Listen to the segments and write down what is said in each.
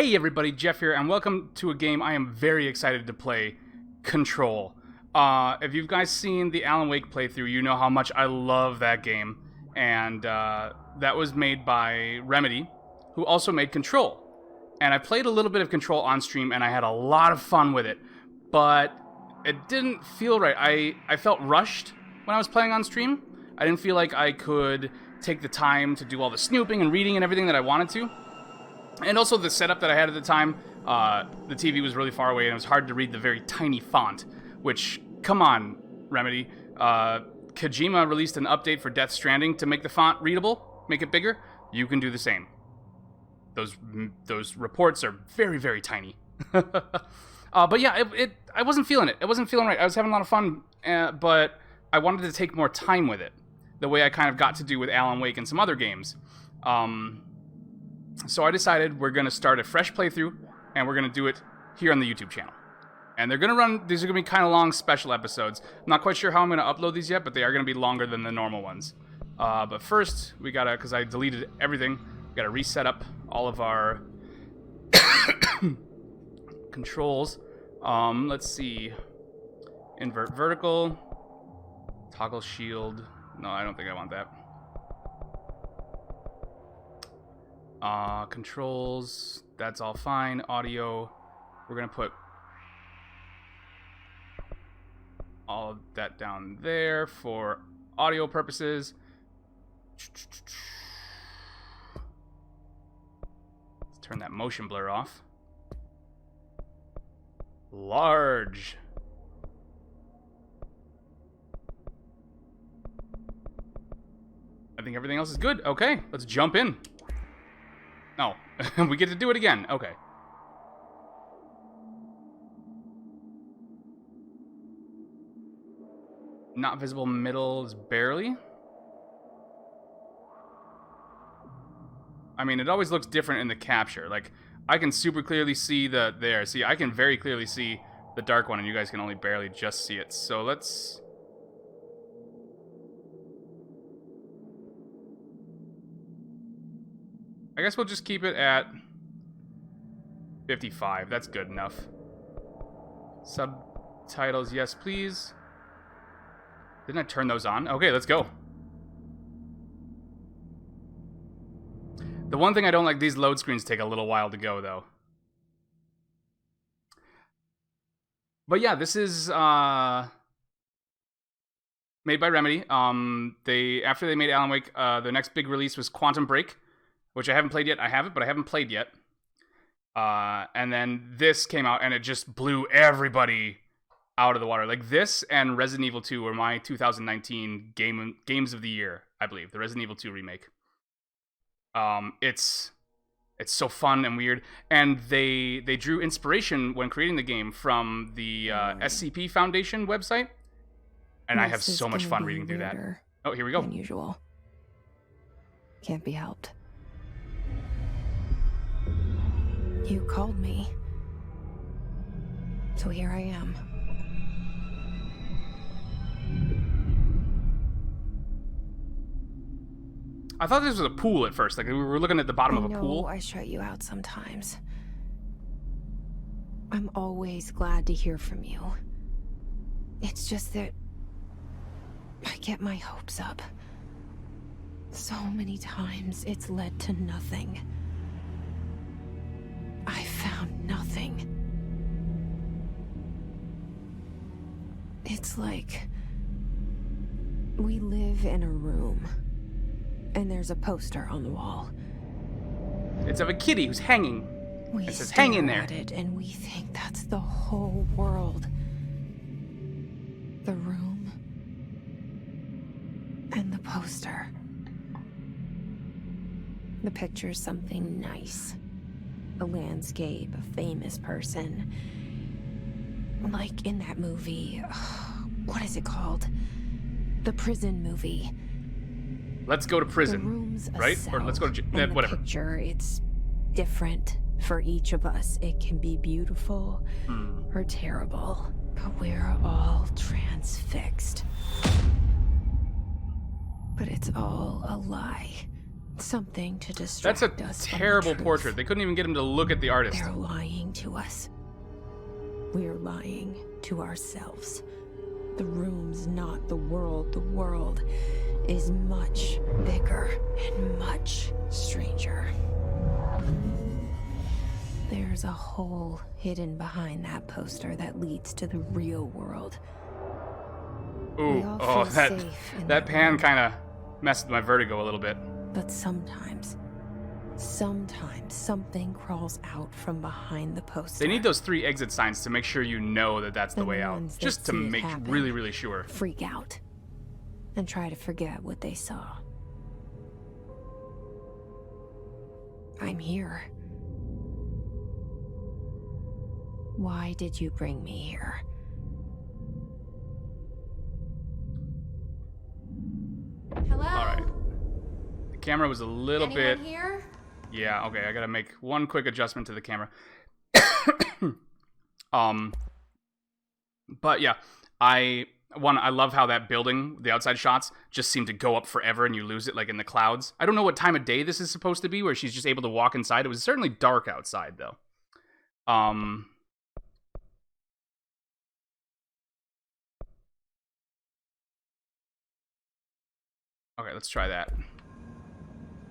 Hey everybody, Jeff here, and welcome to a game I am very excited to play, Control. If you guys seen the Alan Wake playthrough, you know how much I love that game, and that was made by Remedy, who also made Control. And I played a little bit of Control on stream, and I had a lot of fun with it, but it didn't feel right. I felt rushed when I was playing on stream. I didn't feel like I could take the time to do all the snooping and reading and everything that I wanted to. And also the setup that I had at the time, the TV was really far away and it was hard to read the very tiny font, which, come on, Remedy. Kojima released an update for Death Stranding to make the font readable, make it bigger. You can do the same. Those reports are very, very tiny. But yeah, I wasn't feeling it. It wasn't feeling right. I was having a lot of fun, but I wanted to take more time with it, the way I kind of got to do with Alan Wake and some other games. So I decided we're going to start a fresh playthrough, and we're going to do it here on the YouTube channel. And they're going to run, these are going to be kind of long special episodes. I'm not quite sure how I'm going to upload these yet, but they are going to be longer than the normal ones. But first, we got to, because I deleted everything, we got to reset up all of our controls. Let's see. Invert vertical. Toggle shield. No, I don't think I want that. Controls, that's all fine. Audio, we're gonna put all of that down there for audio purposes. Let's turn that motion blur off. Large. I think everything else is good. Okay, let's jump in. Oh, we get to do it again. Okay. Not visible middle is barely. I mean, it always looks different in the capture. Like, I can super clearly see there. See, I can very clearly see the dark one, and you guys can only barely just see it. So let's... I guess we'll just keep it at 55. That's good enough. Subtitles, yes, please. Didn't I turn those on? Okay, let's go. The one thing I don't like, these load screens take a little while to go, though. But yeah, this is made by Remedy. After they made Alan Wake, the next big release was Quantum Break, which I haven't played yet. I have it, but I haven't played yet. And then this came out, and it just blew everybody out of the water. Like, this and Resident Evil 2 were my 2019 games of the year, I believe. The Resident Evil 2 remake. It's so fun and weird. And they drew inspiration when creating the game from the SCP Foundation website. And I have so much fun reading through that. Oh, here we go. Unusual. Can't be helped. You called me. So here I am. I thought this was a pool at first. Like, we were looking at the bottom of a pool. I shut you out sometimes. I'm always glad to hear from you. It's just that I get my hopes up. So many times it's led to nothing. I found nothing. It's like we live in a room, and there's a poster on the wall. It's of a kitty who's hanging. It says, "Hang in there." It and we think that's the whole world. The room and the poster. The picture's something nice. A landscape, a famous person. Like in that movie, what is it called? The prison movie. Let's go to prison, the room's right? Or let's go to whatever. The picture, it's different for each of us. It can be beautiful or terrible, but we're all transfixed. But it's all a lie. Something to That's a distract us from the terrible truth. portrait. They couldn't even get him to look at the artist. They're lying to us. We're lying to ourselves. The room's not the world. The world is much bigger and much stranger. There's a hole hidden behind that poster that leads to the real world. Ooh, We all oh, feel that safe in that that pan room. kind of messed with my vertigo a little bit. But sometimes something crawls out from behind the poster. They need those 3 exit signs to make sure you know that that's the The way out. ones that Just to see it make happen. really, really sure. Freak out and try to forget what they saw. I'm here. Why did you bring me here? Hello? All right. The camera was a little Anyone bit... here? Yeah, okay, I gotta make one quick adjustment to the camera. But yeah, I love how that building, the outside shots, just seem to go up forever and you lose it like in the clouds. I don't know what time of day this is supposed to be where she's just able to walk inside. It was certainly dark outside though. Okay, let's try that.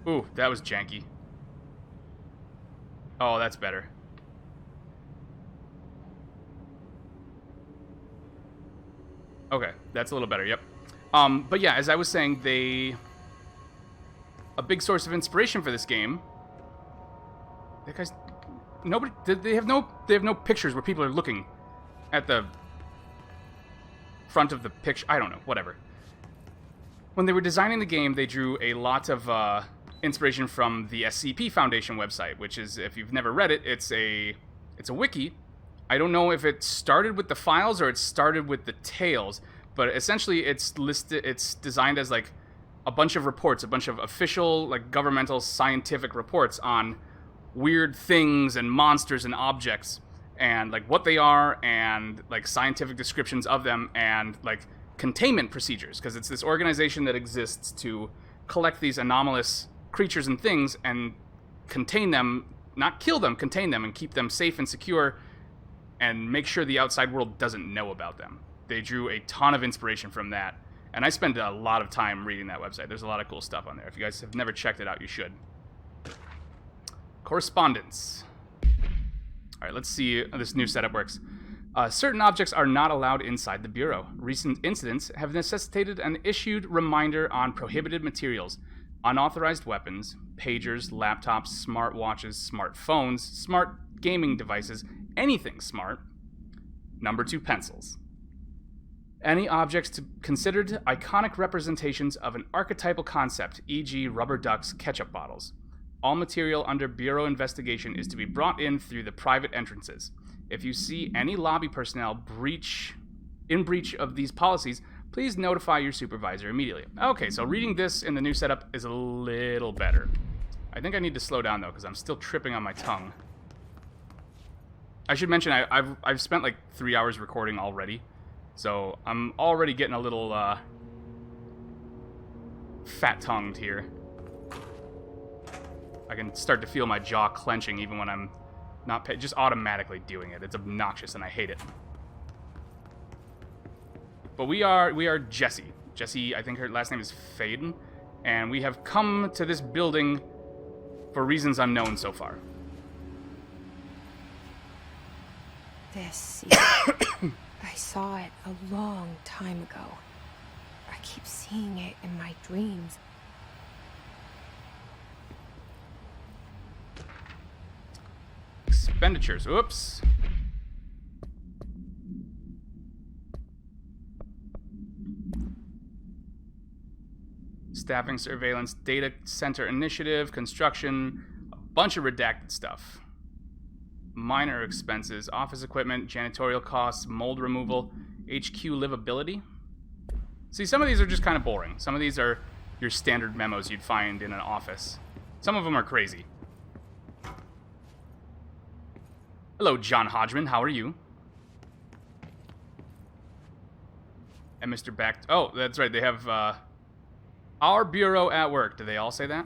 Ooh, that was janky. Oh, that's better. Okay, that's a little better, yep. But yeah, as I was saying, a big source of inspiration for this game... That guy's... Nobody... They have no pictures where people are looking at the front of the picture. I don't know, whatever. When they were designing the game, they drew a lot of inspiration from the SCP Foundation website, which is, if you've never read it, it's a wiki. I don't know if it started with the files or it started with the tales, but essentially it's designed as like a bunch of reports, a bunch of official, like governmental scientific reports on weird things and monsters and objects and like what they are and like scientific descriptions of them and like containment procedures, because it's this organization that exists to collect these anomalous creatures and things and contain them, not kill them, contain them and keep them safe and secure and make sure the outside world doesn't know about them. They drew a ton of inspiration from that, and I spent a lot of time reading that website. There's a lot of cool stuff on there. If you guys have never checked it out, you should. Correspondence. All right, let's see how this new setup works. Certain objects are not allowed inside the Bureau. Recent incidents have necessitated an issued reminder on prohibited materials, unauthorized weapons, pagers, laptops, smartwatches, smartphones, smart gaming devices, anything smart. Number 2, pencils. Any objects considered iconic representations of an archetypal concept, e.g. rubber ducks, ketchup bottles. All material under Bureau investigation is to be brought in through the private entrances. If you see any lobby personnel in breach of these policies, please notify your supervisor immediately. Okay, so reading this in the new setup is a little better. I think I need to slow down, though, because I'm still tripping on my tongue. I should mention, I've spent like 3 hours recording already, so I'm already getting a little fat-tongued here. I can start to feel my jaw clenching even when I'm not just automatically doing it. It's obnoxious and I hate it. But we are Jessie. Jessie, I think her last name is Faden, and we have come to this building for reasons unknown so far. This, I saw it a long time ago. I keep seeing it in my dreams. Expenditures. Oops. Staffing, surveillance, data center initiative, construction, a bunch of redacted stuff. Minor expenses, office equipment, janitorial costs, mold removal, HQ livability. See, some of these are just kind of boring. Some of these are your standard memos you'd find in an office. Some of them are crazy. Hello, John Hodgman. How are you? And Mr. Beck. Oh, that's right. They have our bureau at work. Do they all say that?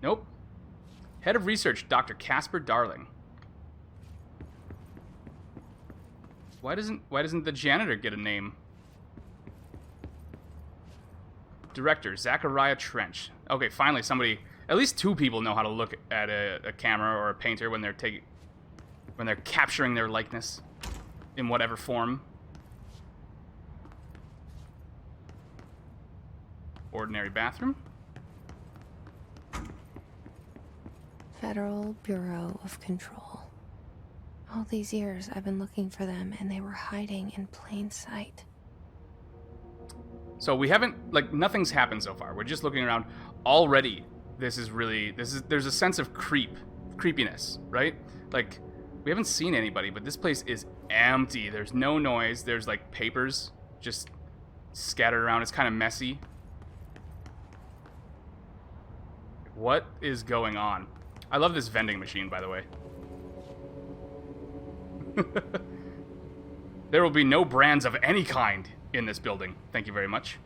Nope. Head of Research, Dr. Casper Darling. Why doesn't the janitor get a name? Director, Zachariah Trench. Okay, finally somebody, at least 2 people know how to look at a camera or a painter when they're capturing their likeness in whatever form. Ordinary bathroom. Federal Bureau of Control. All these years I've been looking for them, and they were hiding in plain sight. So we haven't, like, nothing's happened so far. We're just looking around. Already, there's a sense of creepiness, right? Like, we haven't seen anybody, but this place is empty. There's no noise. There's, like, papers just scattered around. It's kind of messy. What is going on? I love this vending machine, by the way. There will be no brands of any kind in this building. Thank you very much.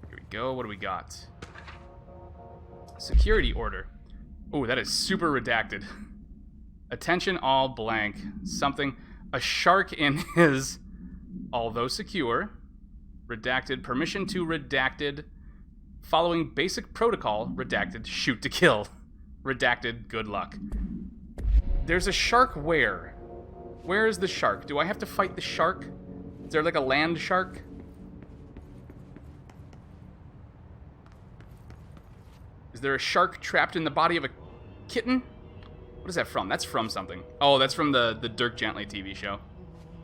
Here we go. What do we got? Security order. Oh, that is super redacted. Attention all blank. Something. A shark in his, although secure. Redacted. Permission to redacted. Following basic protocol. Redacted. Shoot to kill. Redacted. Good luck. There's a shark where? Where is the shark? Do I have to fight the shark? Is there like a land shark? Is there a shark trapped in the body of a kitten? What is that from? That's from something. Oh, that's from the Dirk Gently TV show.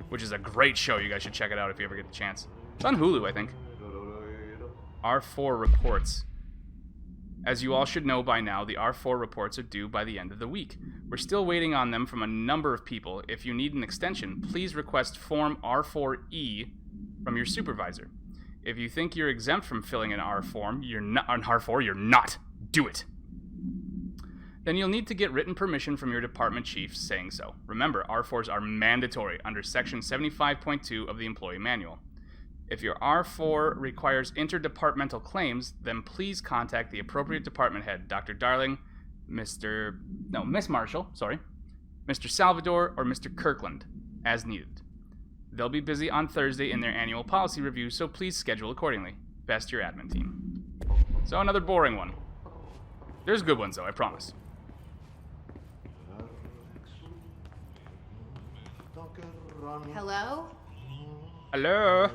Which is a great show. You guys should check it out if you ever get the chance. It's on Hulu, I think. R4 reports. As you all should know by now, the R4 reports are due by the end of the week. We're still waiting on them from a number of people. If you need an extension, please request Form R4E from your supervisor. If you think you're exempt from filling an R form, you're not on R4, you're not. Do it. Then you'll need to get written permission from your department chief saying so. Remember, R4s are mandatory under Section 75.2 of the Employee Manual. If your R4 requires interdepartmental claims, then please contact the appropriate department head, Dr. Darling, Miss Marshall, Mr. Salvador, or Mr. Kirkland, as needed. They'll be busy on Thursday in their annual policy review, so please schedule accordingly. Best, your admin team. So another boring one. There's good ones, though, I promise. Hello? Hello?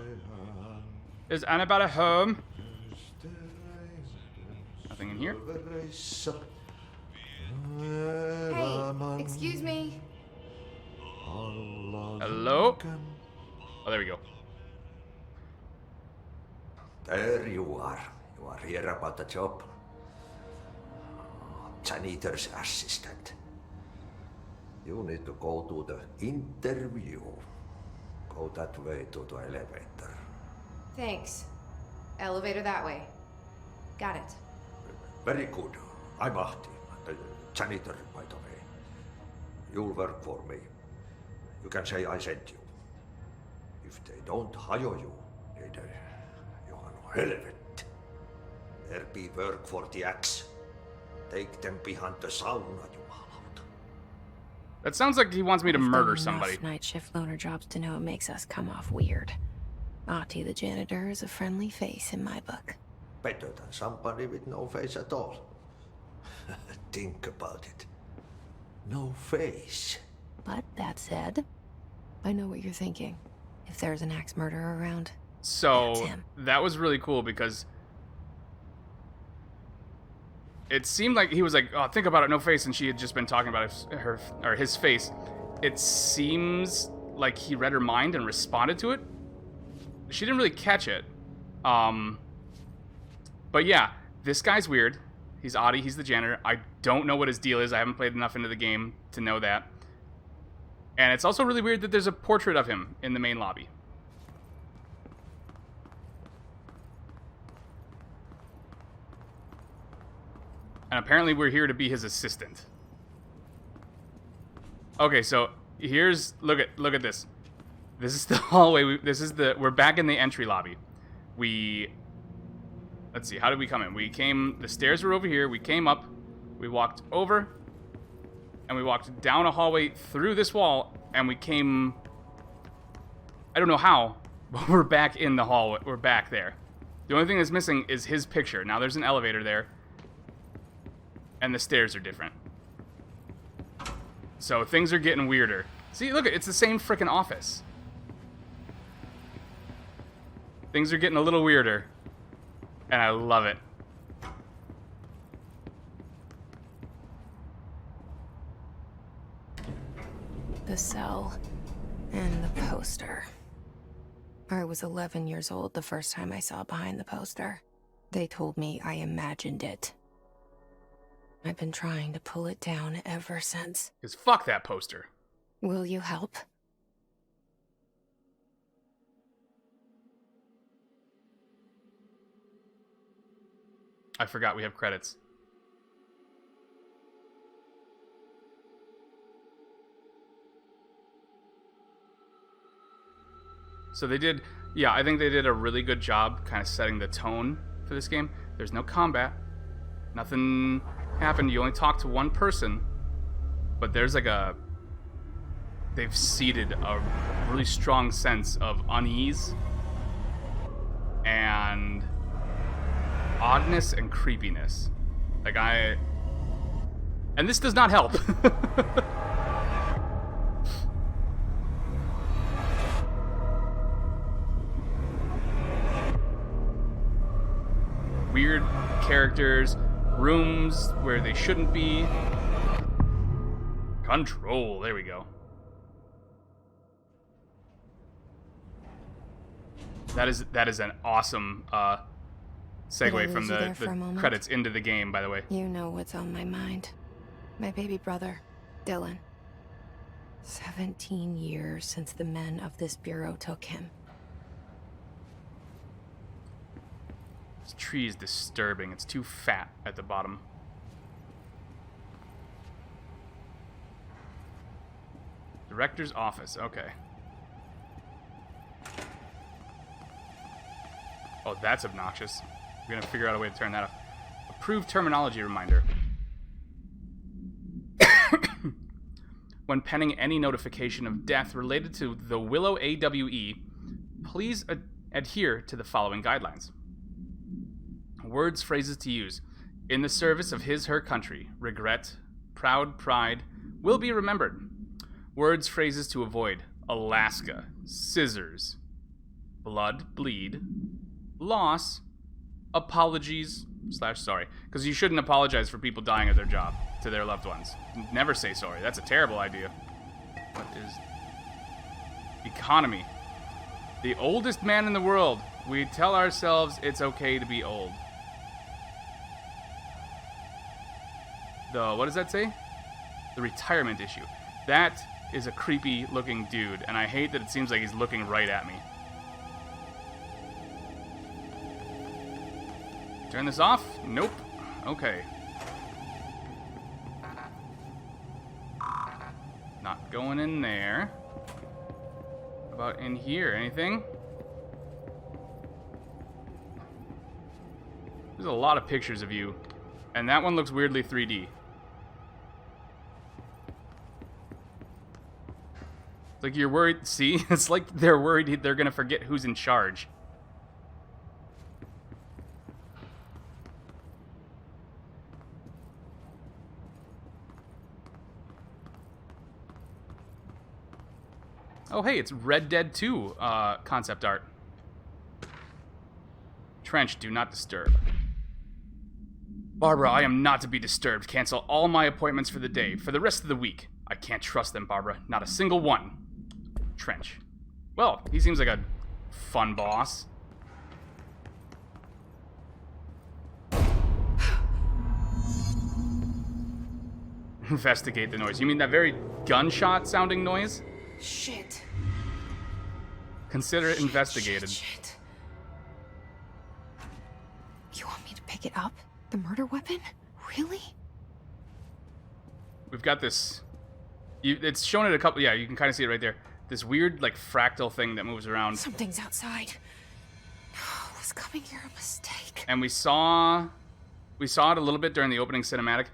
Is Annabella home? Nothing in here? Hey, excuse me. Hello? Oh, there we go. There you are. You are here about the job. Janitor's assistant. You need to go to the interview. Go that way to the elevator. Thanks. Elevator that way. Got it. Very good. I'm Ahti, the janitor, by the way. You'll work for me. You can say I sent you. If they don't hire you, then you are no helvet. There be work for the axe. Take them behind the sauna, you malot. That sounds like he wants me to murder somebody. Enough night shift loner jobs to know it makes us come off weird. Ahti the janitor is a friendly face in my book. Better than somebody with no face at all. Think about it. No face. But that said, I know what you're thinking. If there's an axe murderer around, So that's him. that was really cool because it seemed like he was like, "Oh, think about it, no face," and she had just been talking about his face. It seems like he read her mind and responded to it. She didn't really catch it. But yeah, this guy's weird. He's Ahti. He's the janitor. I don't know what his deal is. I haven't played enough into the game to know that. And it's also really weird that there's a portrait of him in the main lobby. And apparently we're here to be his assistant. Okay, so here's look at this. This is the hallway. We're back in the entry lobby. Let's see, how did we come in? The stairs were over here. We came up. We walked over. And we walked down a hallway through this wall. And we came... I don't know how, but we're back in the hallway. We're back there. The only thing that's missing is his picture. Now there's an elevator there. And the stairs are different. So things are getting weirder. See, look, it's the same frickin' office. Things are getting a little weirder. And I love it. The cell and the poster. I was 11 years old the first time I saw behind the poster. They told me I imagined it. I've been trying to pull it down ever since. 'Cause fuck that poster. Will you help? I forgot we have credits. So they did, yeah, I think they did a really good job kind of setting the tone for this game. There's no combat. Nothing happened. You only talk to one person. But there's like they've seeded a really strong sense of unease and oddness and creepiness. And this does not help. Weird characters, rooms where they shouldn't be. Control, there we go. That is an awesome segue from the credits into the game, by the way. You know what's on my mind. My baby brother, Dylan. 17 years since the men of this bureau took him. This tree is disturbing. It's too fat at the bottom. Director's office, okay. Oh, that's obnoxious. We're gonna figure out a way to turn that off. Approved terminology reminder. When penning any notification of death related to the Willow AWE, please adhere to the following guidelines. Words, phrases to use. In the service of his/her country. Regret, proud, pride, will be remembered. Words, phrases to avoid. Alaska, scissors, blood, bleed, loss, apologies / sorry. Because you shouldn't apologize for people dying at their job to their loved ones. Never say sorry. That's a terrible idea. What is... Economy. The oldest man in the world. We tell ourselves it's okay to be old. What does that say? The retirement issue. That is a creepy looking dude, and I hate that it seems like he's looking right at me. Turn this off? Nope. Okay. Not going in there. How about in here? Anything? There's a lot of pictures of you, and that one looks weirdly 3D. It's like you're worried. See? It's like they're worried they're gonna forget who's in charge. Oh, hey, it's Red Dead 2 concept art. Trench, do not disturb. Barbara, I am not to be disturbed. Cancel all my appointments for the day, for the rest of the week. I can't trust them, Barbara. Not a single one. Trench. Well, he seems like a fun boss. Investigate the noise. You mean that very gunshot-sounding noise? Shit. Consider it investigated. Shit. You want me to pick it up? The murder weapon? Really? We've got this... it's shown it a couple... Yeah, you can kind of see it right there. this weird like fractal thing that moves around. Something's outside. Was coming here a mistake? And we saw it a little bit during the opening cinematic.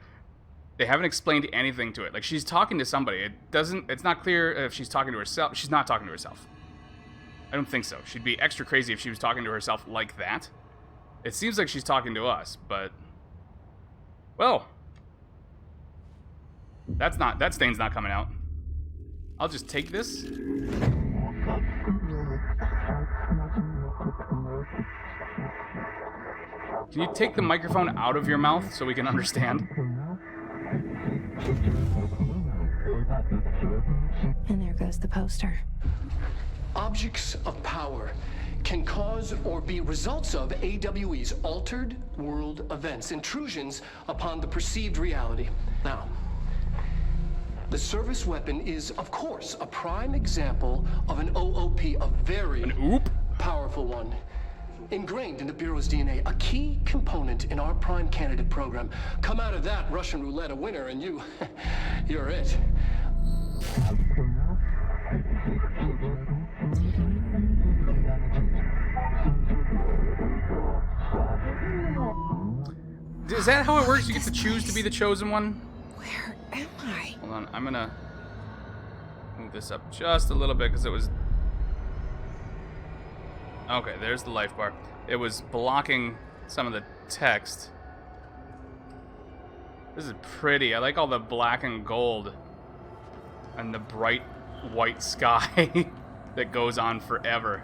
They haven't explained anything to it. Like, she's talking to somebody. It's not clear if she's talking to herself. She's not talking to herself. I don't think so. She'd be extra crazy if she was talking to herself like that. It seems like she's talking to us, but well, that stain's not coming out. I'll just take this. Can you take the microphone out of your mouth so we can understand? And there goes the poster. Objects of power can cause or be results of AWE's altered world events, intrusions upon the perceived reality. Now, the service weapon is, of course, a prime example of an OOP, a very powerful one. Ingrained in the Bureau's DNA, a key component in our prime candidate program. Come out of that Russian roulette a winner and you're it. Is that how it works? You get to choose to be the chosen one? Where am I? Hold on, I'm gonna move this up just a little bit because it was... Okay, there's the life bar. It was blocking some of the text. This is pretty. I like all the black and gold and the bright white sky that goes on forever.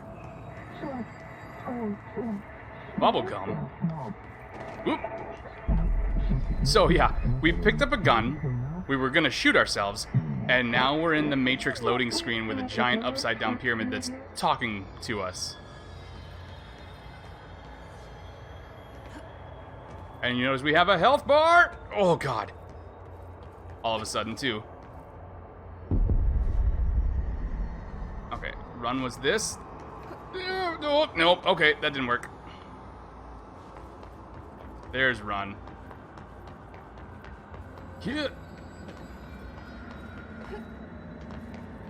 Bubblegum. Oop. So yeah, we picked up a gun, we were gonna shoot ourselves, and now we're in the Matrix loading screen with a giant upside down pyramid that's talking to us. And you notice we have a health bar! Oh god. All of a sudden too. Okay, run was this. Nope, okay, that didn't work. There's run. Hit.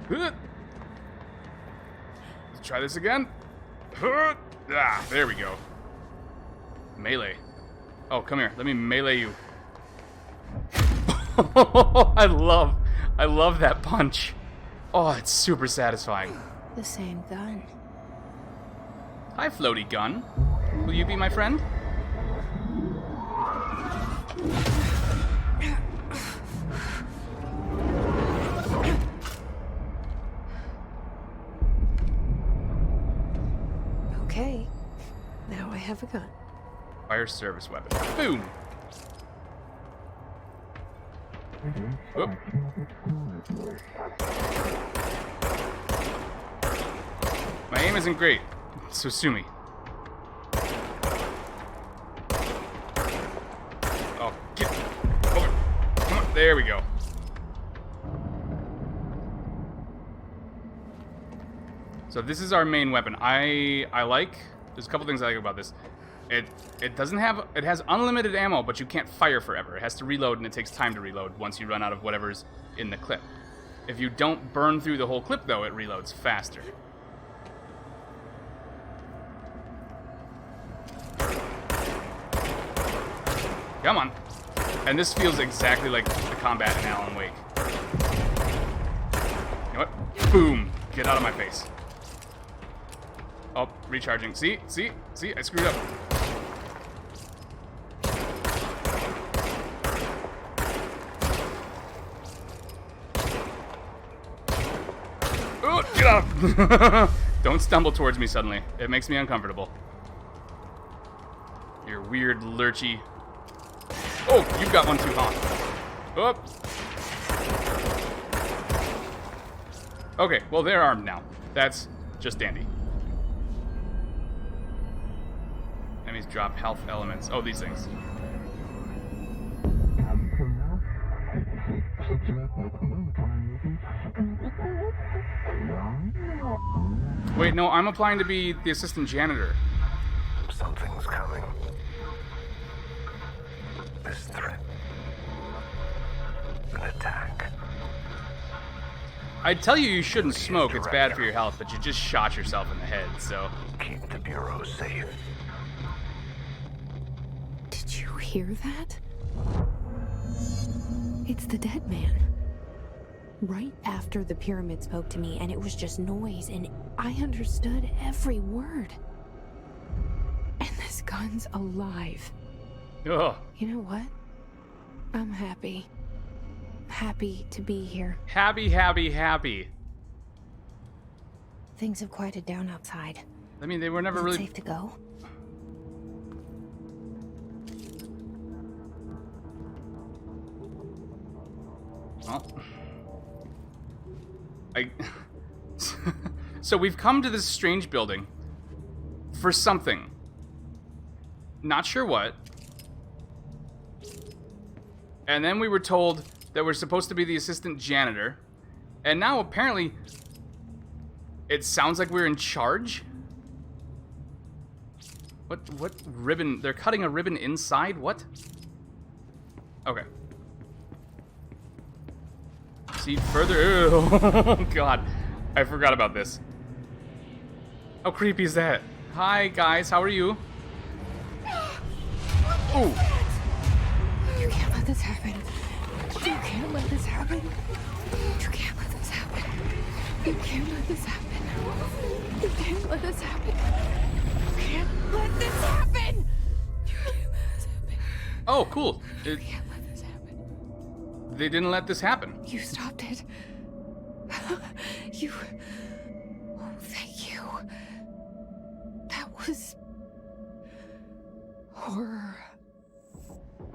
Let's try this again. Ah, there we go. Melee. Oh, come here. Let me melee you. I love that punch. Oh, it's super satisfying. The same gun. Hi, floaty gun. Will you be my friend? Okay. Now I have a gun. Fire service weapon. Boom! Whoop. My aim isn't great, so sue me. Oh, get over. Come on, there we go. So this is our main weapon. There's a couple things I like about this. It has unlimited ammo, but you can't fire forever. It has to reload, and it takes time to reload once you run out of whatever's in the clip. If you don't burn through the whole clip, though, it reloads faster. Come on. And this feels exactly like the combat in Alan Wake. You know what? Boom. Get out of my face. Oh, recharging. See, I screwed up. Oh, get out! Don't stumble towards me suddenly. It makes me uncomfortable. You're weird, lurchy. Oh, you've got one too, huh? Oh. Okay, well, they're armed now. That's just dandy. Enemies drop health elements. Oh, these things. Wait, no, I'm applying to be the assistant janitor. Something's coming. This threat. An attack. I'd tell you shouldn't smoke, it's bad for your health, but you just shot yourself in the head, so... Keep the Bureau safe. Did you hear that? It's the dead man. Right after the pyramid spoke to me, and it was just noise, and I understood every word. And this gun's alive. Ugh. You know what? I'm happy. Happy to be here. Happy, happy, happy. Things have quieted down outside. I mean, they were never Is it really... safe to go? Well... So we've come to this strange building for something. Not sure what. And then we were told that we're supposed to be the assistant janitor. And now apparently it sounds like we're in charge. What ribbon? They're cutting a ribbon inside? What? Okay. See further. Ew. Oh god. I forgot about this. How creepy is that? Hi guys, how are you? Ooh. You can't let this happen. You can't let this happen. You can't let this happen. You can't let this happen. You can't let this happen. You can't let this happen. You can't let this happen. Oh, cool. You can't let this happen. They didn't let this happen. You stopped it. You... Oh, thank you. That was... horror.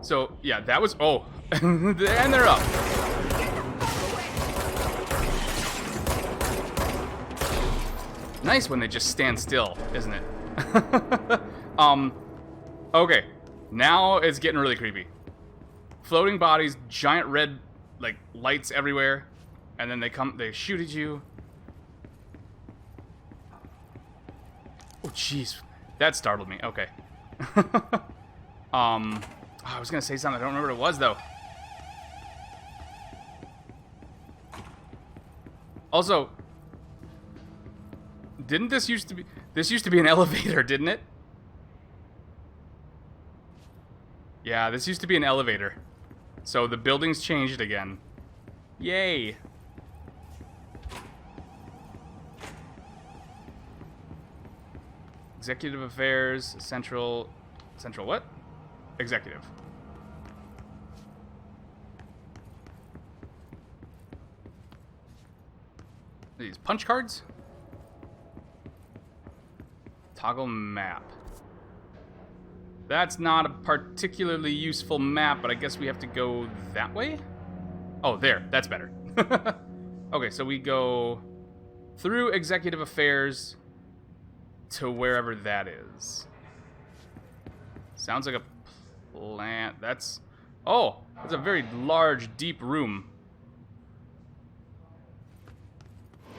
So, yeah, that was... Oh. And they're up. Nice when they just stand still, isn't it? Okay. Now it's getting really creepy. Floating bodies, giant red, like, lights everywhere. And then they shoot at you. Oh, jeez. That startled me. Okay. I was gonna say something. I don't remember what it was, though. Also, didn't this used to be... This used to be an elevator, didn't it? Yeah, this used to be an elevator. So the building's changed again. Yay. Executive Affairs, Central what? Executive. These punch cards? Toggle map. That's not a particularly useful map, but I guess we have to go that way? Oh, there. That's better. Okay, so we go through Executive Affairs to wherever that is. Sounds like a plant. That's... Oh! That's a very large, deep room.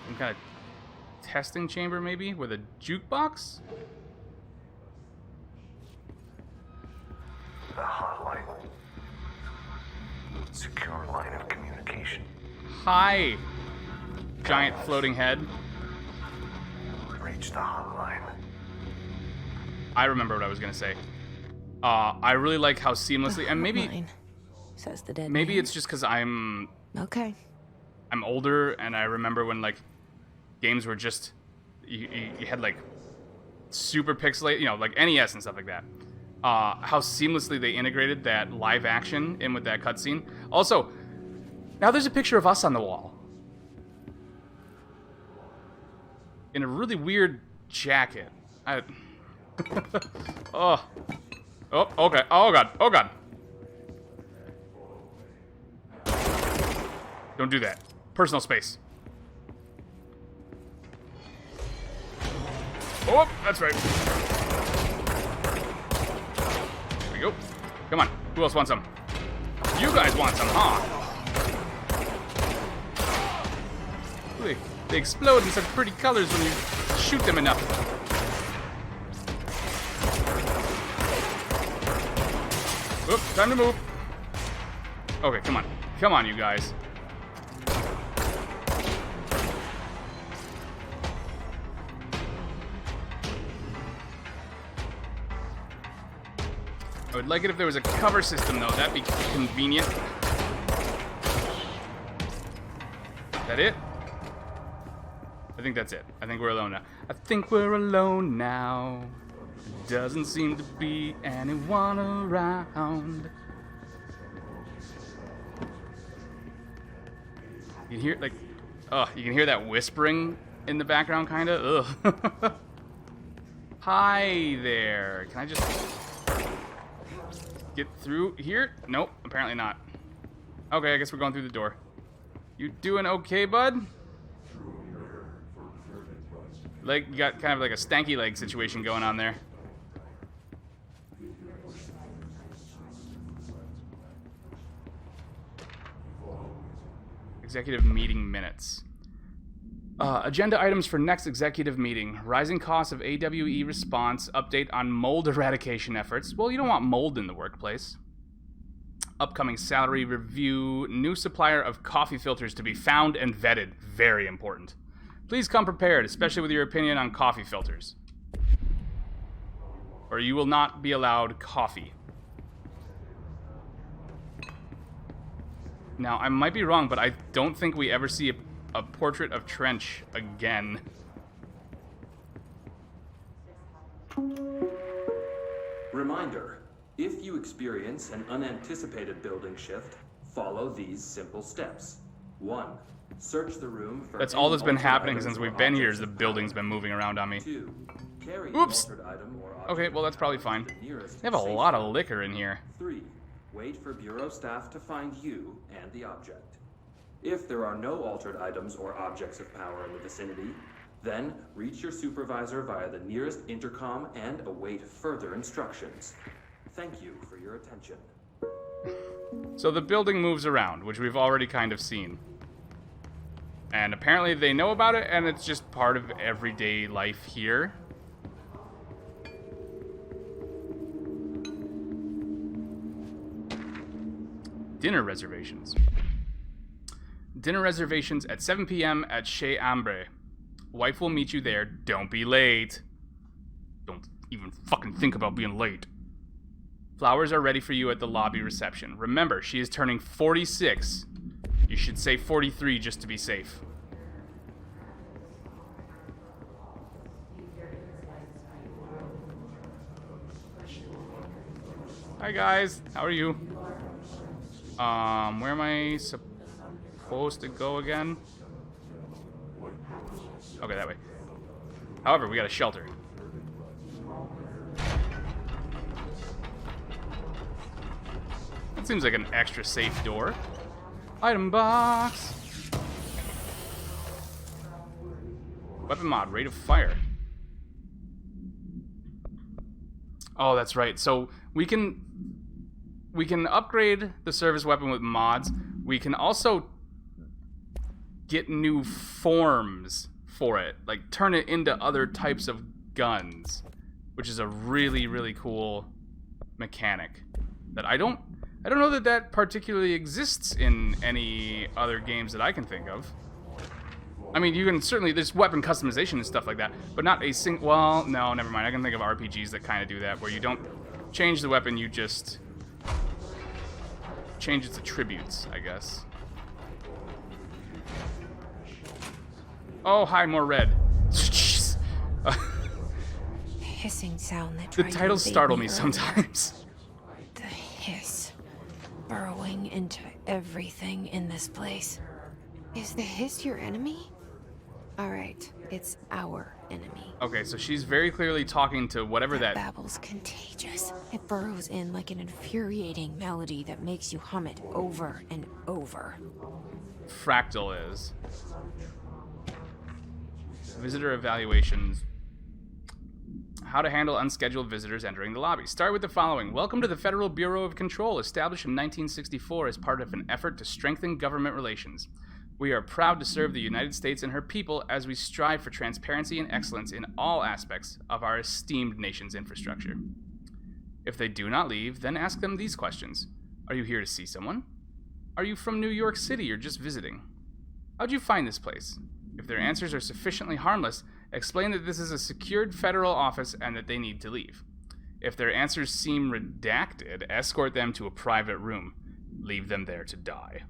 Some kind of testing chamber, maybe? With a jukebox? The hotline. Secure line of communication. Hi! Giant floating head. Reach the hotline. I remember what I was gonna say. I really like how seamlessly, and maybe... Mine, says the dead Maybe man. it's just because I'm Okay. older, and I remember when, like, games were just... You had, like, super pixelated, you know, like NES and stuff like that. How seamlessly they integrated that live action in with that cutscene. Also, now there's a picture of us on the wall. In a really weird jacket. Oh. Oh, okay. Oh, God. Oh, God. Don't do that. Personal space. Oh, that's right. There we go. Come on. Who else wants some? You guys want some, huh? They explode in such pretty colors when you shoot them enough. Oop, time to move. Okay, come on. Come on, you guys. I would like it if there was a cover system, though. That'd be convenient. Is that it? I think that's it. I think we're alone now. I think we're alone now. Doesn't seem to be anyone around. You can hear, like, you can hear that whispering in the background, kind of. Ugh. Hi there. Can I just get through here? Nope, apparently not. Okay, I guess we're going through the door. You doing okay, bud? Like, you got kind of like a stanky leg situation going on there. Executive meeting minutes. Agenda items for next executive meeting. Rising costs of AWE response. Update on mold eradication efforts. Well, you don't want mold in the workplace. Upcoming salary review. New supplier of coffee filters to be found and vetted. Very important. Please come prepared, especially with your opinion on coffee filters. Or you will not be allowed coffee. Now, I might be wrong, but I don't think we ever see a portrait of Trench again. Reminder, if you experience an unanticipated building shift, follow these simple steps. 1. Search the room for That's all that's been happening since we've been here is the building's been moving around on me. 2. Carry Oops! an altered item or object Okay, well that's probably fine. to the nearest They have a safe lot of room. liquor in here. 3. Wait for Bureau staff to find you and the object. If there are no altered items or objects of power in the vicinity, then reach your supervisor via the nearest intercom and await further instructions. Thank you for your attention. So the building moves around, which we've already kind of seen. And apparently they know about it, and it's just part of everyday life here. Dinner reservations. Dinner reservations at 7 p.m. at Chez Ambre. Wife will meet you there. Don't be late. Don't even fucking think about being late. Flowers are ready for you at the lobby reception. Remember, she is turning 46. You should say 43 just to be safe. Hi guys, how are you? Where am I supposed to go again? Okay, that way. However, we got a shelter. That seems like an extra safe door. Item box. Weapon mod, rate of fire. Oh, that's right. So we can upgrade the service weapon with mods. We can also get new forms for it, like turn it into other types of guns, which is a really, really cool mechanic that I don't know that particularly exists in any other games that I can think of. I mean, you can certainly, there's weapon customization and stuff like that, but not a single, well, no, never mind. I can think of RPGs that kind of do that, where you don't change the weapon, you just change its attributes, I guess. Oh, hi, more red. Jeez. Hissing sound that The tried to titles invade startle me earlier. sometimes. The hiss, burrowing into everything in this place. Is the hiss your enemy? Alright, it's our enemy. Okay, so she's very clearly talking to whatever that... babble's contagious. It burrows in like an infuriating melody that makes you hum it over and over. fractal is. Visitor evaluations. How to handle unscheduled visitors entering the lobby. Start with the following. Welcome to the Federal Bureau of Control, established in 1964 as part of an effort to strengthen government relations. We are proud to serve the United States and her people as we strive for transparency and excellence in all aspects of our esteemed nation's infrastructure. If they do not leave, then ask them these questions. Are you here to see someone? Are you from New York City or just visiting? How'd you find this place? If their answers are sufficiently harmless, explain that this is a secured federal office and that they need to leave. If their answers seem redacted, escort them to a private room. Leave them there to die.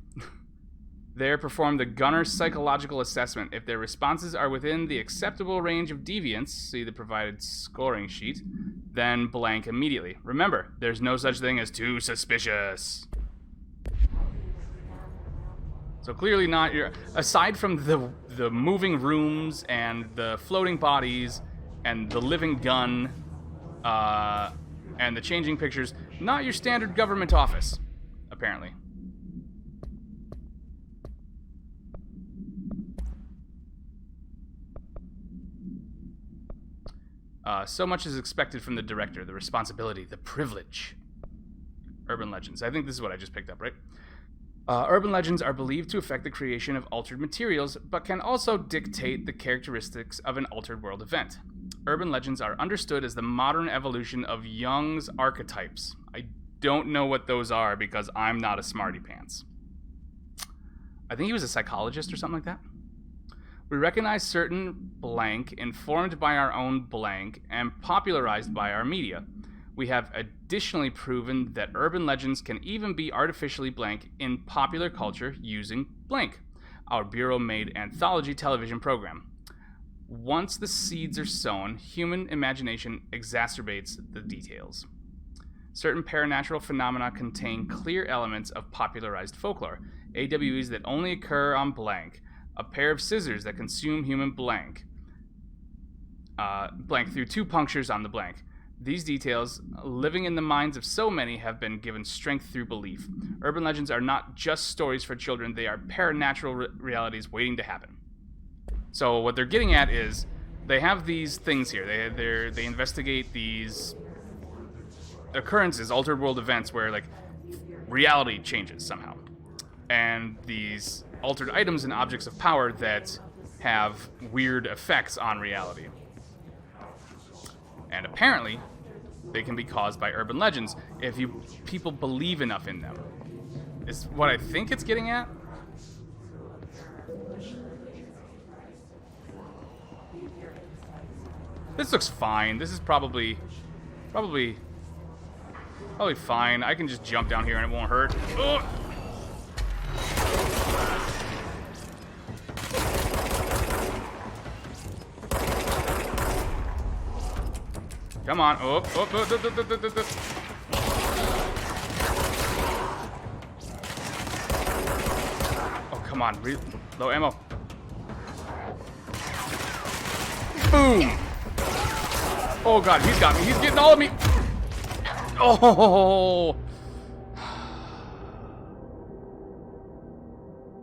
There, perform the gunner's psychological assessment. If their responses are within the acceptable range of deviance, see the provided scoring sheet, then blank immediately. Remember, there's no such thing as too suspicious. So clearly not your... Aside from the moving rooms and the floating bodies and the living gun and the changing pictures, not your standard government office, apparently. So much is expected from the director, the responsibility, the privilege. Urban legends. I think this is what I just picked up, right? Urban legends are believed to affect the creation of altered materials, but can also dictate the characteristics of an altered world event. Urban legends are understood as the modern evolution of Jung's archetypes. I don't know what those are because I'm not a smarty pants. I think he was a psychologist or something like that. We recognize certain blank informed by our own blank and popularized by our media. We have additionally proven that urban legends can even be artificially blank in popular culture using blank, our Bureau-made anthology television program. Once the seeds are sown, human imagination exacerbates the details. Certain paranatural phenomena contain clear elements of popularized folklore, AWEs that only occur on blank, a pair of scissors that consume human blank through 2 punctures on the blank. These details, living in the minds of so many, have been given strength through belief. Urban legends are not just stories for children, they are paranatural realities waiting to happen. So what they're getting at is, they have these things here. They investigate these occurrences, altered world events, where like reality changes somehow. And these altered items and objects of power that have weird effects on reality. And apparently, they can be caused by urban legends if people believe enough in them. Is what I think it's getting at. This looks fine. This is probably fine. I can just jump down here and it won't hurt. Ugh. Come on. Oh, come on. Low ammo. Boom. Oh, God. He's got me. He's getting all of me. Oh.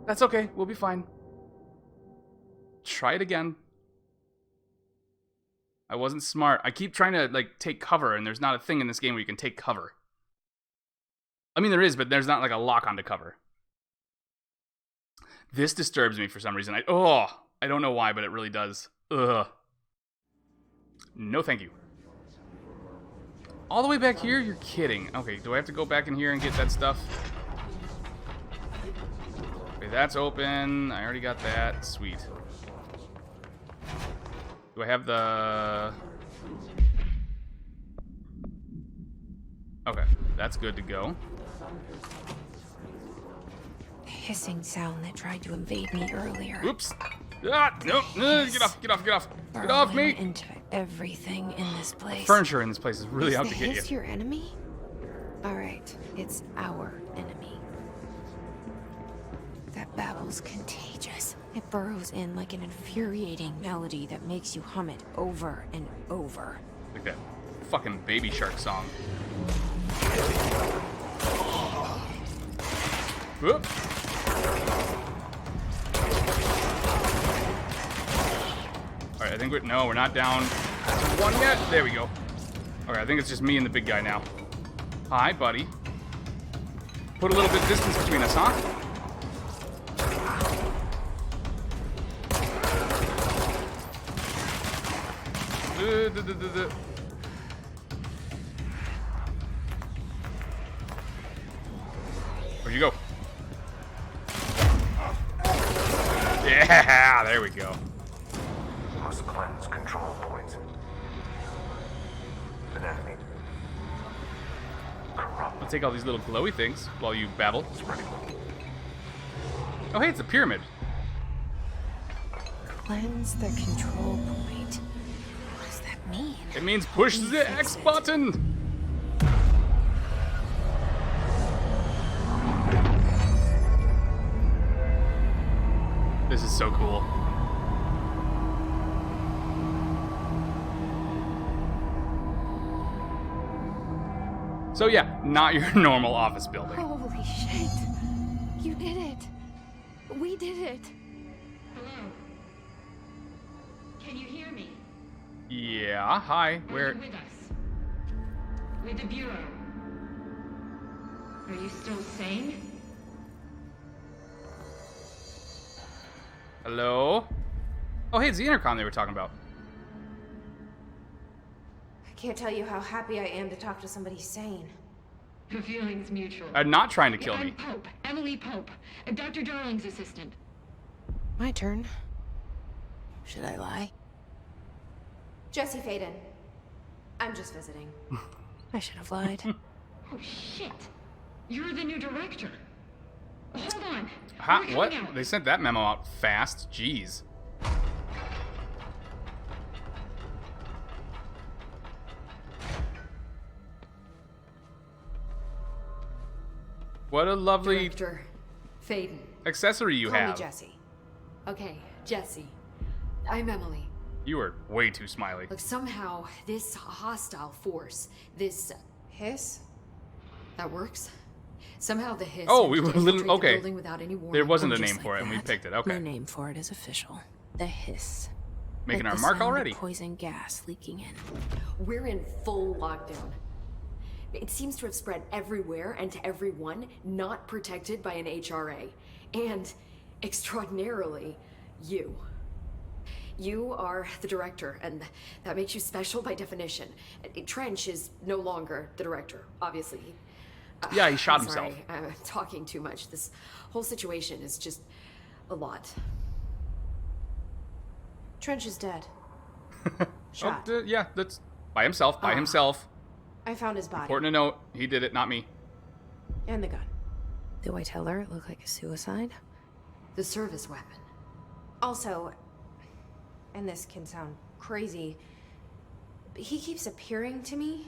That's okay. We'll be fine. Try it again. I wasn't smart. I keep trying to, like, take cover, and there's not a thing in this game where you can take cover. I mean, there is, but there's not, like, a lock onto cover. This disturbs me for some reason. I don't know why, but it really does. Ugh. No thank you. All the way back here? You're kidding. Okay, do I have to go back in here and get that stuff? Okay, that's open. I already got that. Sweet. Do I have the... Okay, that's good to go. The hissing sound that tried to invade me earlier. Oops. Ah, no, get off, get off, get off. Get off me. Into everything in this place. Furniture in this place is really out to get Is you. your enemy? All right, it's our enemy. That babble's contagious. It burrows in like an infuriating melody that makes you hum it over and over. Like that fucking Baby Shark song. Whoop. Alright, I think we're not down to 1 yet. There we go. Okay, I think it's just me and the big guy now. Hi, buddy. Put a little bit of distance between us, huh? Where'd you go? Yeah, there we go. Must cleanse control points. An enemy. corrupt. I'll take all these little glowy things while you babble. It's ready. Oh, hey, it's a pyramid. Cleanse the control point. What does that mean? It means push Can you the fix X it? button. This is so cool. So yeah, not your normal office building. Holy shit. You did it. We did it. Hello? Can you hear me? Yeah, hi. Are Where? you with us? With the Bureau? Are you still sane? Hello? Oh, hey, it's the intercom they were talking about. I can't tell you how happy I am to talk to somebody sane. The feeling's mutual. Not trying to kill I'm me. Pope, Emily Pope, Dr. Darling's assistant. My turn. Should I lie? Jesse Faden. I'm just visiting. I should have lied. Oh shit! You're the new director. Hold on. Ha, We're coming what? out. They sent that memo out fast. Jeez. What a lovely Director Faden. accessory you Call me have. Jesse. Okay, Jesse. I'm Emily. You are way too smiley. Look, somehow this hostile force, this Hiss? that works. Somehow the hiss. Oh, managed we to were literally- infiltrate the okay. building without any warning. There wasn't a Just name like for it, and we that. picked it. My Okay. name for it is official. The hiss. Making Like our the mark sound of already. Poison gas leaking in. We're in full lockdown. It seems to have spread everywhere and to everyone not protected by an HRA. And, extraordinarily, you. You are the director, and that makes you special by definition. Trench is no longer the director, obviously. Yeah, he shot I'm himself. sorry, I'm talking too much. This whole situation is just a lot. Trench is dead. Oh, Shot. yeah, that's by himself. By himself. I found his body. Important to note, he did it, not me. And the gun. Do I tell her it looked like a suicide? The service weapon. Also, and this can sound crazy, but he keeps appearing to me,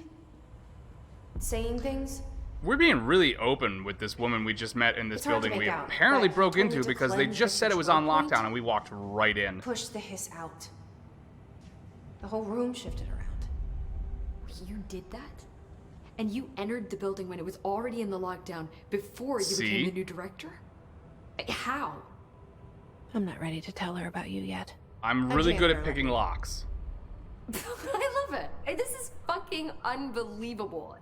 saying things. We're being really open with this woman we just met in this It's hard to building we make out, apparently but broke told me into to because they cleanse just the said it was on control point. lockdown and we walked right in. Push the hiss out. The whole room shifted around. You did that? And you entered the building when it was already in the lockdown before you See? became the new director? How? I'm not ready to tell her about you yet. I'm I really can't good at hear picking right. locks. I love it. This is fucking unbelievable.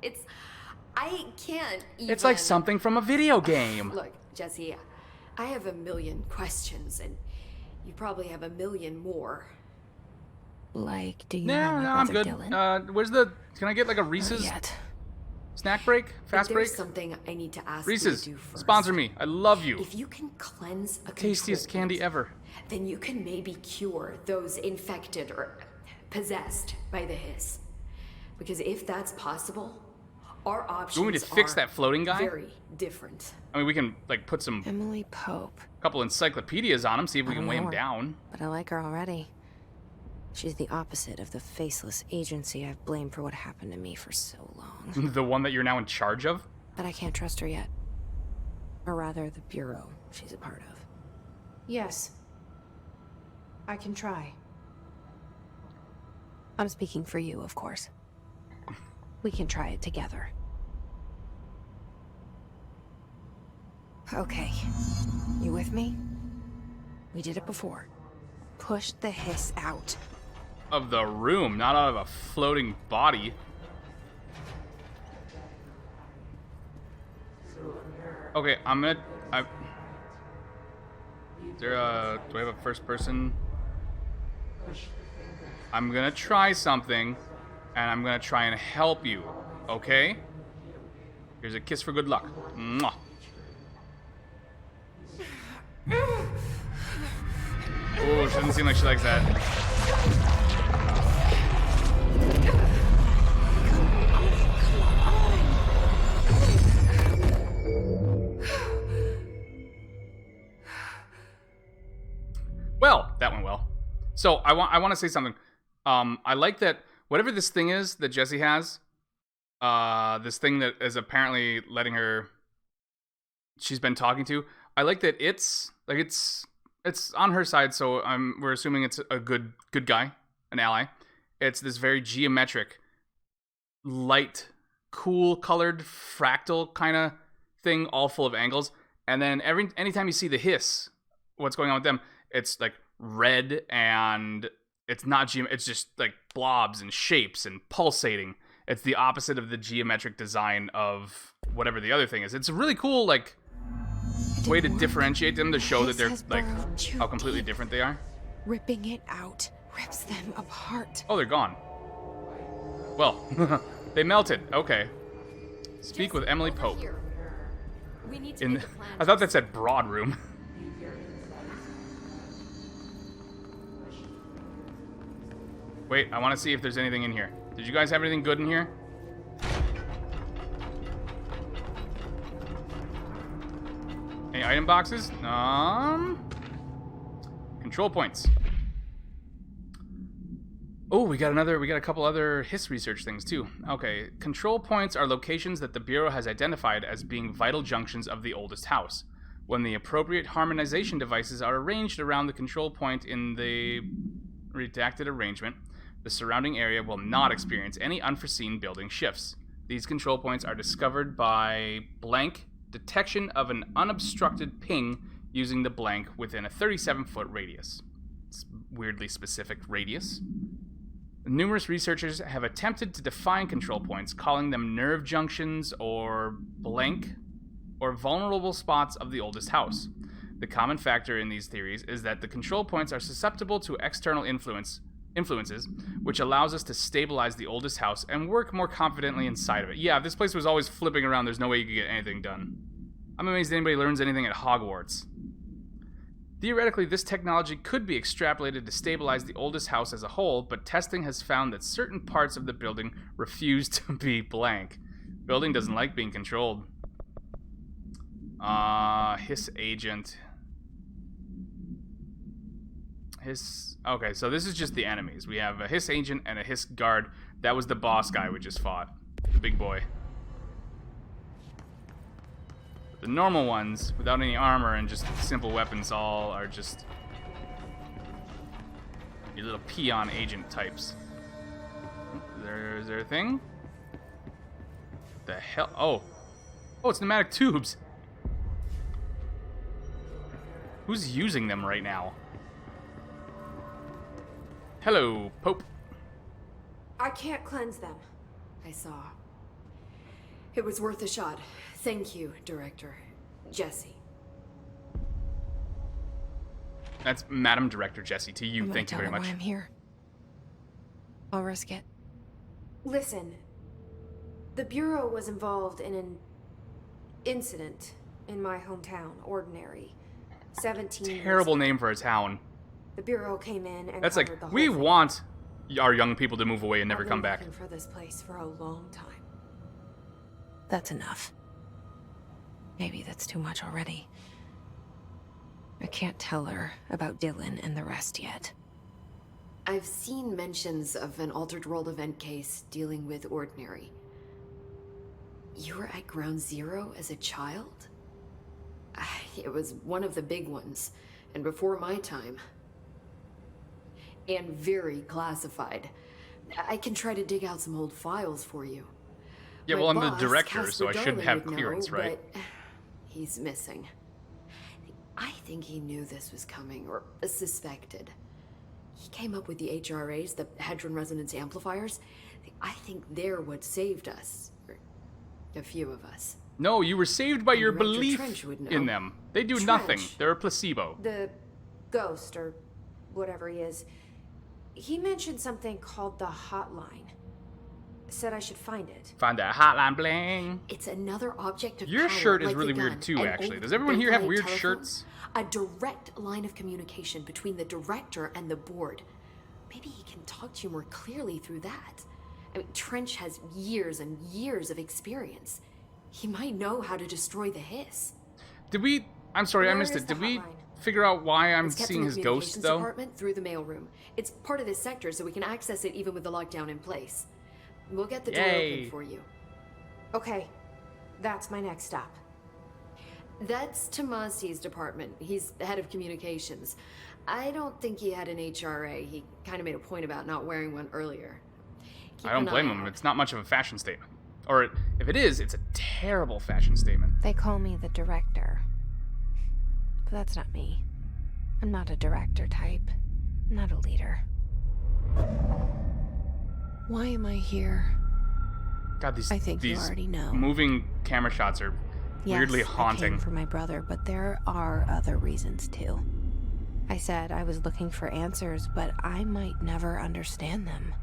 I can't even... It's like something from a video game. Look, Jesse, I have a million questions, and you probably have a million more. Like, do you No, know no, my I'm brother good. Dylan? Where's the... Can I get like a Not Reese's yet. snack break? Fast But break? there's something I need to ask Reese's, you to do first. sponsor me. I love you. If you can cleanse a Tastiest control candy point, ever. then you can maybe cure those infected or possessed by the hiss. Because if that's possible, our options You want me to fix are that floating guy? very different. I mean, we can like put some Emily Pope. couple encyclopedias on him, see if we I can don't weigh him know her, down. But I like her already. She's the opposite of the faceless agency I've blamed for what happened to me for so long. The one that you're now in charge of? But I can't trust her yet. Or rather, the Bureau she's a part of. Yes. I can try. I'm speaking for you, of course. We can try it together. Okay. You with me? We did it before. Push the hiss out. Of the room, not out of a floating body. Okay, I'm gonna... Is there a... Do I have a first person? I'm gonna try something, and I'm gonna try and help you, okay? Here's a kiss for good luck. Mwah. Oh, she doesn't seem like she likes that. So I want to say something. I like that whatever this thing is that Jessie has, this thing that is apparently letting her. She's been talking to. I like that it's on her side. So we're assuming it's a good guy, an ally. It's this very geometric, light, cool colored fractal kind of thing, all full of angles. And then anytime you see the hiss, what's going on with them, it's like red, and it's not it's just like blobs and shapes and pulsating. It's the opposite of the geometric design of whatever the other thing is. It's a really cool like way to differentiate them, to show that they're like how completely different they are. Ripping it out rips them apart. Oh, they're gone. Well, they melted. Okay. Speak with Emily Pope. We need to make a plan. I thought that said broad room. Wait, I want to see if there's anything in here. Did you guys have anything good in here? Any item boxes? Control points. Oh, we got a couple other HISS research things too. Okay, control points are locations that the Bureau has identified as being vital junctions of the oldest house. When the appropriate harmonization devices are arranged around the control point in the redacted arrangement, the surrounding area will not experience any unforeseen building shifts. These control points are discovered by blank detection of an unobstructed ping using the blank within a 37-foot radius. It's weirdly specific radius. Numerous researchers have attempted to define control points, calling them nerve junctions or blank or vulnerable spots of the oldest house. The common factor in these theories is that the control points are susceptible to external influences, which allows us to stabilize the oldest house and work more confidently inside of it. Yeah, if this place was always flipping around, there's no way you could get anything done. I'm amazed anybody learns anything at Hogwarts. Theoretically, this technology could be extrapolated to stabilize the oldest house as a whole, but testing has found that certain parts of the building refuse to be blank. Building doesn't like being controlled. HISS agent. HISS. Okay, so this is just the enemies. We have a HISS agent and a HISS guard. That was the boss guy we just fought. The big boy. The normal ones, without any armor and just simple weapons, all are just your little peon agent types. Is there a thing? The hell? Oh, it's pneumatic tubes. Who's using them right now? Hello, Pope. I can't cleanse them. I saw. It was worth a shot. Thank you, Director. Jessie. That's Madam Director Jessie to you. I'm Thank you gonna very tell her much. why I'm here. I'll risk it. Listen, the Bureau was involved in an incident in my hometown, Ordinary. 17 years Terrible ago. name for a town. The Bureau came in and That's covered like, the whole we thing. want our young people to move away and never I've come been back. looking for this place for a long time. That's enough. Maybe that's too much already. I can't tell her about Dylan and the rest yet. I've seen mentions of an Altered World event case dealing with Ordinary. You were at Ground Zero as a child? It was one of the big ones, and before my time. And very classified. I can try to dig out some old files for you. Yeah, My well, I'm the boss, director, Casper so I should Darling, have would clearance, know, right? But he's missing. I think he knew this was coming, or suspected. He came up with the HRAs, the Hadron Resonance Amplifiers. I think they're what saved us. Or a few of us. No, you were saved by your Director belief Trench would know. in them. They do Trench. nothing. They're a placebo. The ghost, or whatever he is, he mentioned something called the Hotline. Said I should find it. Find that hotline bling. It's another object of Your power, shirt is like really the weird gun, too, an actually. old Does everyone here have Bakelite weird telephone, shirts? A direct line of communication between the director and the board. Maybe he can talk to you more clearly through that. I mean, Trench has years and years of experience. He might know how to destroy the hiss. Did we... I'm sorry, I Where missed is it. the Did we hotline? figure out why I'm It's kept seeing in his the ghost, communications though? department through the mailroom. It's part of this sector, so we can access it even with the lockdown in place. We'll get the door Yay. open for you. Okay, that's my next stop. That's Tomasi's department. He's the head of communications. I don't think he had an HRA. He kind of made a point about not wearing one earlier. Keep I don't an blame eye him. out. It's not much of a fashion statement. Or if it is, it's a terrible fashion statement. They call me the director. But that's not me. I'm not a director type. I'm not a leader. Why am I here? God, I think you these already know. moving camera shots are weirdly Yes, haunting. I came for my brother, but there are other reasons too. I said I was looking for answers, but I might never understand them.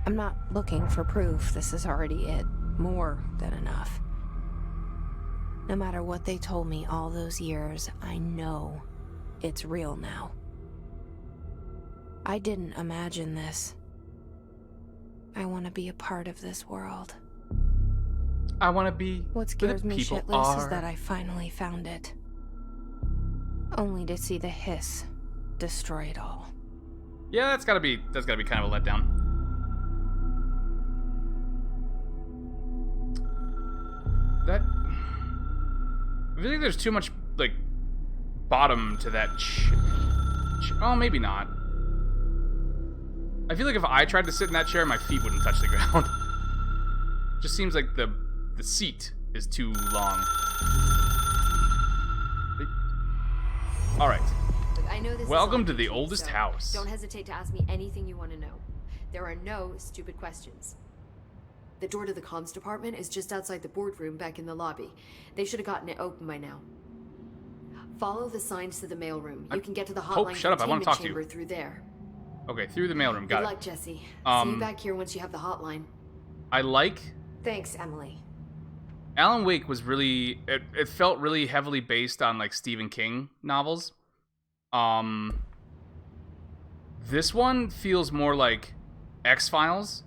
I'm not looking for proof. This is already it. More than enough. No matter what they told me all those years, I know it's real now. I didn't imagine this. I want to be a part of this world. I want to be What where the scares me people shitless are. is that I finally found it. Only to see the hiss destroy it all. Yeah, that's gotta be kind of a letdown. That I feel like there's too much like bottom to that. Oh, maybe not. I feel like if I tried to sit in that chair, my feet wouldn't touch the ground. Just seems like the seat is too long. All right. Look, I know this is Welcome all to the PG, oldest so house. Don't hesitate to ask me anything you want to know. There are no stupid questions. The door to the comms department is just outside the boardroom back in the lobby. They should have gotten it open by now. Follow the signs to the mailroom. You can get to the hotline shut up, I wanna containment talk to you. chamber through there. Okay, through the mailroom. Got Good it. luck, Jesse. See Um, you back here once you have the hotline. I like Thanks, Emily. Alan Wake was really it felt really heavily based on like Stephen King novels. This one feels more like X-Files,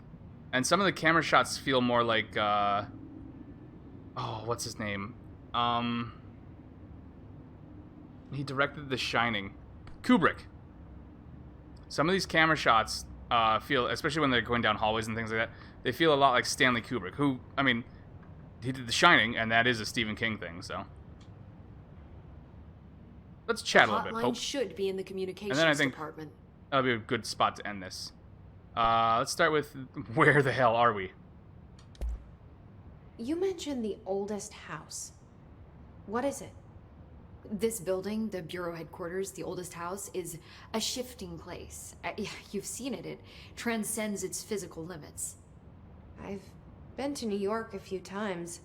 and some of the camera shots feel more like oh, what's his name? He directed The Shining. Kubrick. Some of these camera shots feel, especially when they're going down hallways and things like that, they feel a lot like Stanley Kubrick, who, I mean, he did The Shining, and that is a Stephen King thing, so. Let's chat a little bit, Hotline Pope. should be in the communications I think- department. That'll be a good spot to end this. Let's start with, where the hell are we? You mentioned the oldest house. What is it? This building, the Bureau headquarters, the oldest house, is a shifting place. You've seen it. It transcends its physical limits. I've been to New York a few times.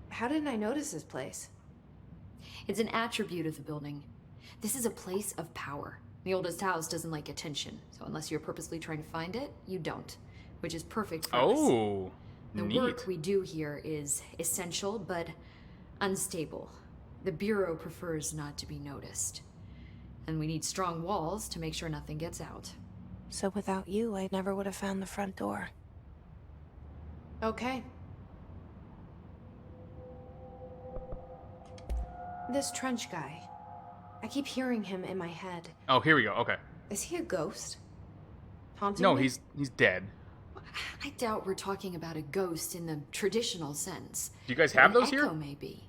How didn't I notice this place? It's an attribute of the building. This is a place of power. The oldest house doesn't like attention, so unless you're purposely trying to find it, you don't, which is perfect for us. Oh, The neat. work we do here is essential, but unstable. The Bureau prefers not to be noticed. And we need strong walls to make sure nothing gets out. So without you, I never would have found the front door. Okay. This Trench guy. I keep hearing him in my head. Oh, here we go, okay. Is he a ghost? Haunting No, me? he's dead. I doubt we're talking about a ghost in the traditional sense. Do you guys But have an those here? echo, maybe.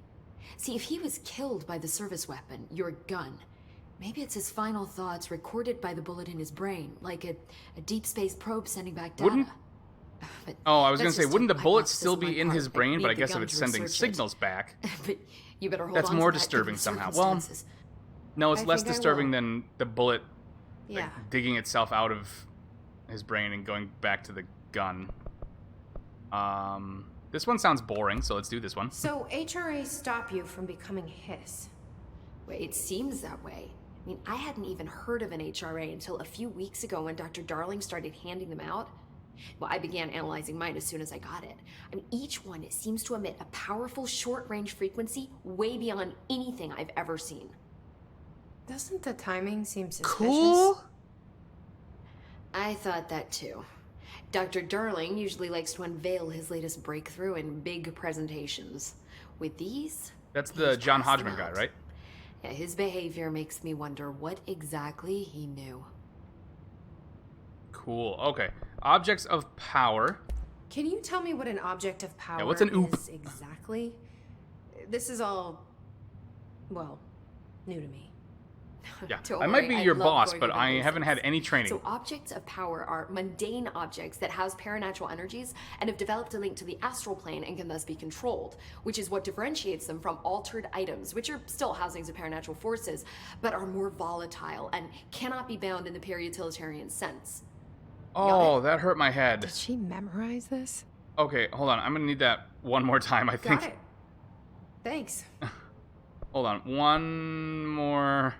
See, if he was killed by the service weapon, your gun, maybe it's his final thoughts recorded by the bullet in his brain, like a deep space probe sending back data. Wouldn't- But Oh, I was that's gonna say, just wouldn't a the bullet hypothesis still on my be in his part. brain? But I need the guess if gun it's to sending research it. signals back. But you better hold That's on more to that, disturbing given the somehow. Well, circumstances. No, it's I less think I disturbing will. than the bullet Yeah. digging itself out of his brain and going back to the gun. This one sounds boring, so let's do this one. So HRA stop you from becoming Hiss. Wait, it seems that way. I mean, I hadn't even heard of an HRA until a few weeks ago when Dr. Darling started handing them out. Well, I began analyzing mine as soon as I got it. I mean, each one seems to emit a powerful short-range frequency way beyond anything I've ever seen. Doesn't the timing seem suspicious? Cool. I thought that too. Dr. Darling usually likes to unveil his latest breakthrough in big presentations. With these, That's the he's John passed them Hodgman guy, out. right? Yeah, his behavior makes me wonder what exactly he knew. Cool. Okay. Objects of power. Can you tell me what an object of power what's an oop? is exactly? This is all, well, new to me. Yeah. Don't I might worry, be I your love boss, going but over I basics. haven't had any training. So objects of power are mundane objects that house paranatural energies and have developed a link to the astral plane and can thus be controlled, which is what differentiates them from altered items, which are still housings of paranatural forces, but are more volatile and cannot be bound in the pure utilitarian sense. Oh, that hurt my head. Did she memorize this? Okay, hold on. I'm gonna need that one more time, I think. Got it. Thanks. Hold on. One more.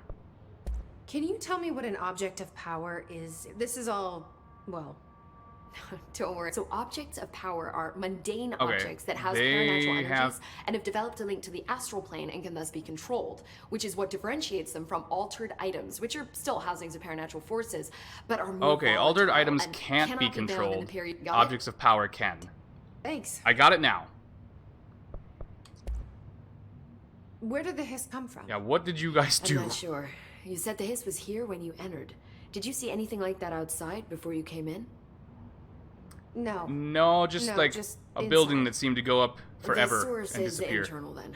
Can you tell me what an object of power is? This is all, well, Don't worry. So objects of power are mundane Okay, objects that house they paranatural energies have- and have developed a link to the astral plane and can thus be controlled, which is what differentiates them from altered items, which are still housings of paranatural forces, but are more Okay, altered volatile items and can't cannot be bound in the controlled. pure- Got it? Objects of power can. thanks. I got it now. Where did the hiss come from? Yeah, what did you guys I'm do? not sure. You said the hiss was here when you entered. Did you see anything like that outside before you came in? No. No, just No, like just a building inside. that seemed to go up forever The source and is disappear. internal then.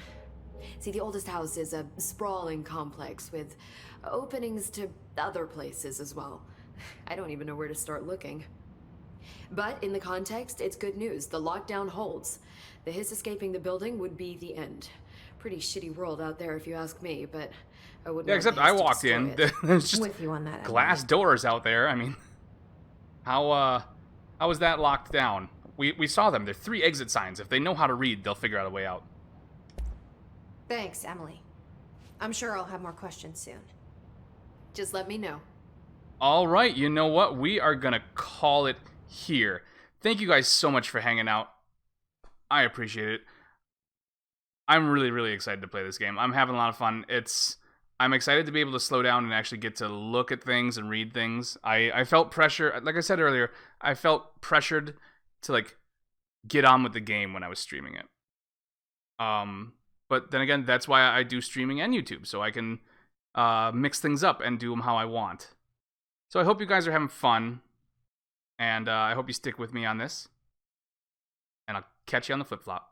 See, the oldest house is a sprawling complex with openings to other places as well. I don't even know where to start looking. But in the context, it's good news. The lockdown holds. The hiss escaping the building would be the end. Pretty shitty world out there if you ask me, but I wouldn't Yeah, want the except I hiss to walked destroy in. it. There's just With you on that. glass doors out there. I mean, how was that locked down? We saw them. There are 3 exit signs. If they know how to read, they'll figure out a way out. Thanks, Emily. I'm sure I'll have more questions soon. Just let me know. All right, you know what? We are going to call it here. Thank you guys so much for hanging out. I appreciate it. I'm really, really excited to play this game. I'm having a lot of fun. I'm excited to be able to slow down and actually get to look at things and read things. I felt pressure, like I said earlier, I felt pressured to like get on with the game when I was streaming it. But then again, that's why I do streaming and YouTube, so I can mix things up and do them how I want. So I hope you guys are having fun, and I hope you stick with me on this, and I'll catch you on the flip-flop.